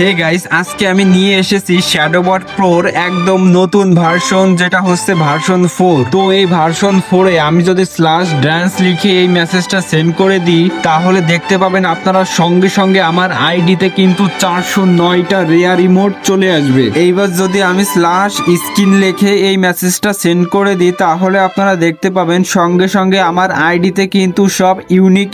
Hey guys, আজকে আমি নিয়ে এসেছি শ্যাডোবট প্রোর একদম নতুন ভার্সন, যেটা হচ্ছে ভার্সন 4। তো এই ভার্সন 4-এ আমি যদি স্ল্যাশ ড্যান্স লিখে এই মেসেজটা সেন্ড করে দিই, তাহলে দেখতে পাবেন আপনারা সঙ্গে সঙ্গে আমার আইডিতে কিন্তু 409টা রেয়ার ইমোট চলে আসবে। এইবার যদি আমি স্ল্যাশ স্ক্রিন লিখে এই মেসেজটা সেন্ড করে দিই, তাহলে আপনারা দেখতে পাবেন সঙ্গে সঙ্গে আমার আইডিতে কিন্তু সব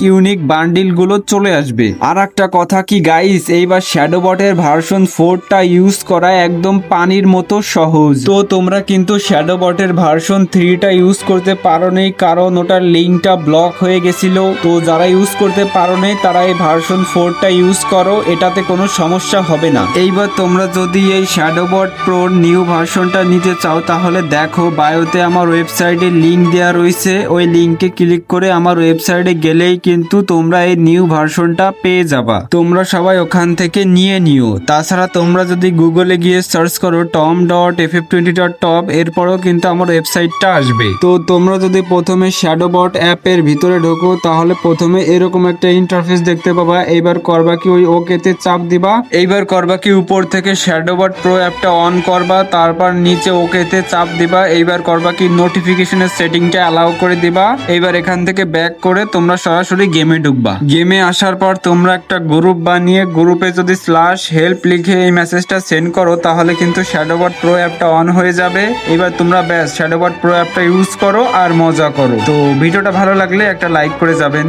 ইউনিক বান্ডিল গুলো চলে আসবে। আর একটা কথা কি গাইস, এইবার শ্যাডোবটের ভার্সন 4টা ইউজ করা একদম পানির মতো সহজ। তো তোমরা কিন্তু শ্যাডোবটের ভার্সন 3টা ইউজ করতে পারো নেই, কারণ ওটার লিঙ্কটা ব্লক হয়ে গেছিল। তো যারা ইউজ করতে পারো নেই তারা এই ভার্সন 4টা ইউজ করো, এটাতে কোনো সমস্যা হবে না। এইবার তোমরা যদি এই শ্যাডোবট প্রোর নিউ ভার্সনটা নিতে চাও, তাহলে দেখো বায়োতে আমার ওয়েবসাইটে লিঙ্ক দেওয়া রয়েছে, ওই লিঙ্কে ক্লিক করে আমার ওয়েবসাইটে গেলেই কিন্তু তোমরা এই নিউ ভার্সনটা পেয়ে যাবা। তোমরা সবাই ওখান থেকে নিয়ে নিও। তাছাড়া তোমরা যদি গুগলে গিয়ে সার্চ করো tom.ff20.top, এরপরও কিন্তু আমার ওয়েবসাইটটা আসবে। তো তোমরা যদি প্রথমে শ্যাডোবট অ্যাপের ভিতরে ঢোকো, তাহলে প্রথমে এরকম একটা ইন্টারফেস দেখতে পাবা। এইবার করবা কি, ওই ওকেতে চাপ দিবা। এইবার করবা কি, উপর থেকে শ্যাডোবট প্রো অ্যাপটা অন করবা, তারপর নিচে ওকেতে চাপ দিবা। এইবার করবা কি, নোটিফিকেশনের সেটিংটা অ্যালাউ করে দিবা। এইবার এখান থেকে ব্যাক করে তোমরা সরাসরি গেমে ঢুকবা। গেমে আসার পর তোমরা একটা গ্রুপ বানিয়ে গ্রুপে যদি স্ল্যাশ হেল্প লিখে এই মেসেজটা সেন্ড করো, তাহলে কিন্তু শ্যাডোবট প্রো অ্যাপটা অন হয়ে যাবে। এবার তোমরা ব্যাস শ্যাডোবট প্রো অ্যাপটা ইউজ করো আর মজা করো। তো ভিডিওটা ভালো লাগলে একটা লাইক করে যাবেন।